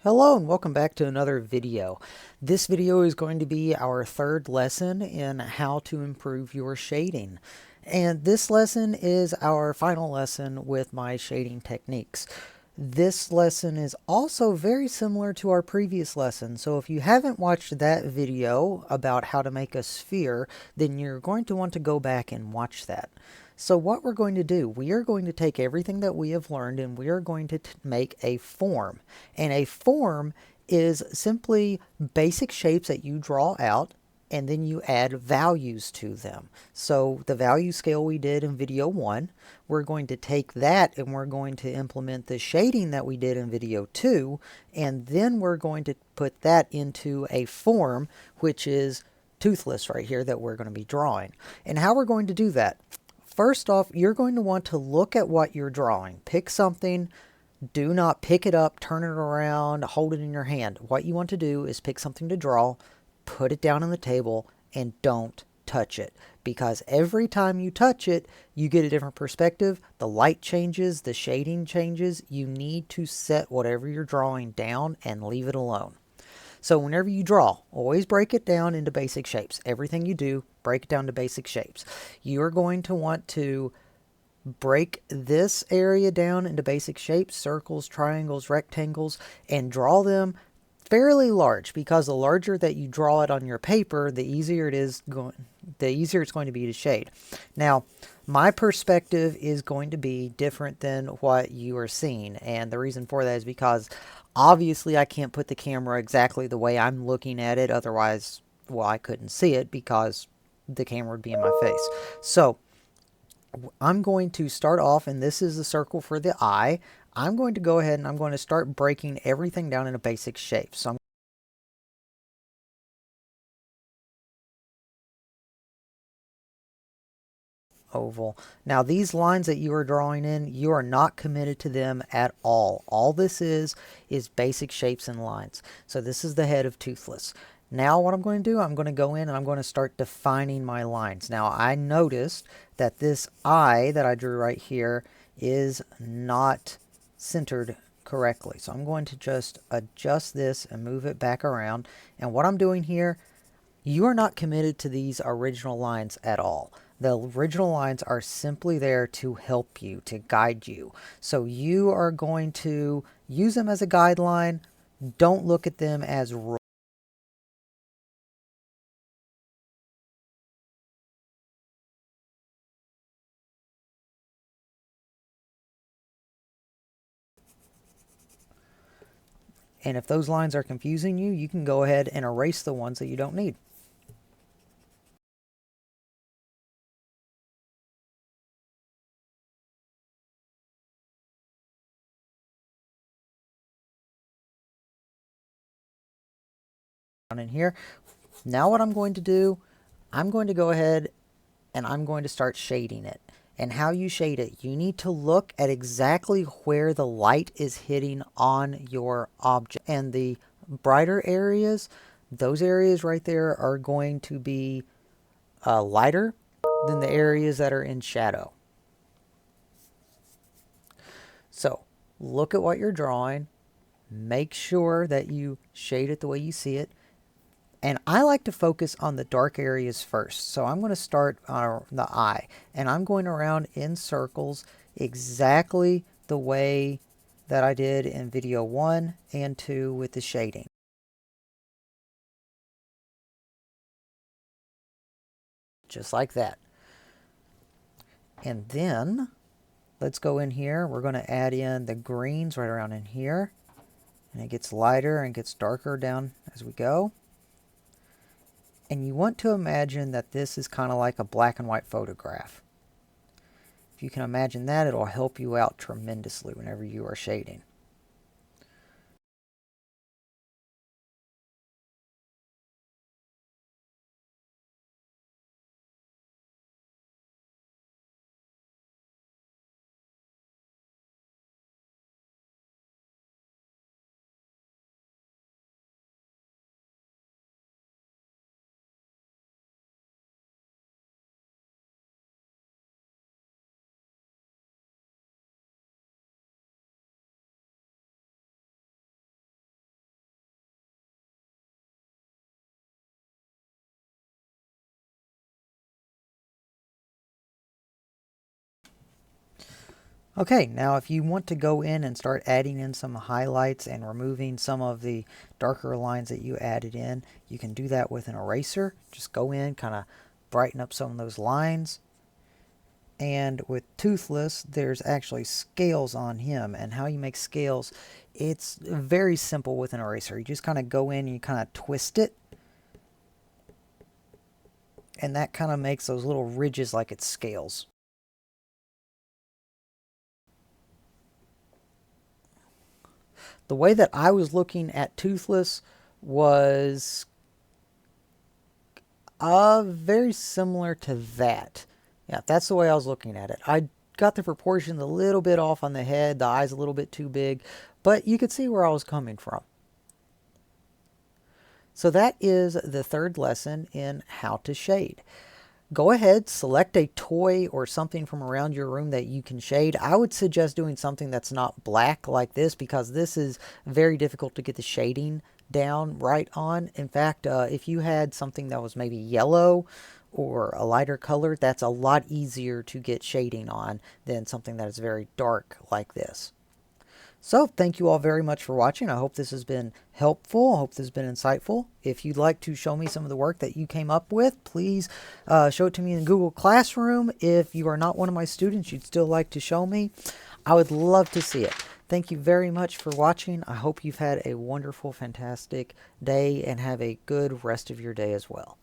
Hello and welcome back to another video. This video is going to be our third lesson in how to improve your shading. And this lesson is our final lesson with my shading techniques. This lesson is also very similar to our previous lesson, so if you haven't watched that video about how to make a sphere, then you're going to want to go back and watch that. So what we're going to do, we are going to take everything that we have learned and we are going to make a form. And a form is simply basic shapes that you draw out and then you add values to them. So the value scale we did in video 1, we're going to take that and we're going to implement the shading that we did in video 2, and then we're going to put that into a form, which is Toothless right here that we're going to be drawing. And how we're going to do that? First off, you're going to want to look at what you're drawing. Pick something. Do not pick it up, turn it around, hold it in your hand. What you want to do is pick something to draw, put it down on the table, and don't touch it. Because every time you touch it, you get a different perspective. The light changes, the shading changes. You need to set whatever you're drawing down and leave it alone. So whenever you draw, always break it down into basic shapes. Everything you do, break it down to basic shapes. You're going to want to break this area down into basic shapes, circles, triangles, rectangles, and draw them fairly large, because the larger that you draw it on your paper, the easier it's going to be to shade. Now, my perspective is going to be different than what you are seeing, and the reason for that is because obviously I can't put the camera exactly the way I'm looking at it, otherwise, well, I couldn't see it because the camera would be in my face. So I'm going to start off, and this is the circle for the eye. I'm going to go ahead and I'm going to start breaking everything down into basic shapes. So I'm oval. Now these lines that you are drawing in, you are not committed to them at all. All this is basic shapes and lines. So this is the head of Toothless. Now what I'm going to do, I'm going to go in and I'm going to start defining my lines. Now I noticed that this eye that I drew right here is not centered correctly. So I'm going to just adjust this and move it back around. And what I'm doing here, you are not committed to these original lines at all. The original lines are simply there to help you, to guide you. So you are going to use them as a guideline. Don't look at them as rules. And if those lines are confusing you, you can go ahead and erase the ones that you don't need. In here. Now what I'm going to do, I'm going to go ahead and I'm going to start shading it. And how you shade it, you need to look at exactly where the light is hitting on your object. And the brighter areas, those areas right there are going to be lighter than the areas that are in shadow. So look at what you're drawing. Make sure that you shade it the way you see it. And I like to focus on the dark areas first. So I'm going to start on the eye. And I'm going around in circles exactly the way that I did in video 1 and 2 with the shading. Just like that. And then let's go in here. We're going to add in the greens right around in here. And it gets lighter and gets darker down as we go. And you want to imagine that this is kind of like a black and white photograph. If you can imagine that, it'll help you out tremendously whenever you are shading. Okay, now if you want to go in and start adding in some highlights and removing some of the darker lines that you added in, you can do that with an eraser. Just go in, kind of brighten up some of those lines. And with Toothless, there's actually scales on him, and how you make scales, it's very simple with an eraser. You just kind of go in and you kind of twist it, and that kind of makes those little ridges like it's scales. The way that I was looking at Toothless was very similar to that. Yeah, that's the way I was looking at it. I got the proportions a little bit off on the head, the eyes a little bit too big, but you could see where I was coming from. So that is the third lesson in how to shade. Go ahead, select a toy or something from around your room that you can shade. I would suggest doing something that's not black like this, because this is very difficult to get the shading down right on. In fact, if you had something that was maybe yellow or a lighter color, that's a lot easier to get shading on than something that is very dark like this. So thank you all very much for watching. I hope this has been helpful. I hope this has been insightful. If you'd like to show me some of the work that you came up with, please show it to me in Google Classroom. If you are not one of my students, you'd still like to show me, I would love to see it. Thank you very much for watching. I hope you've had a wonderful, fantastic day, and have a good rest of your day as well.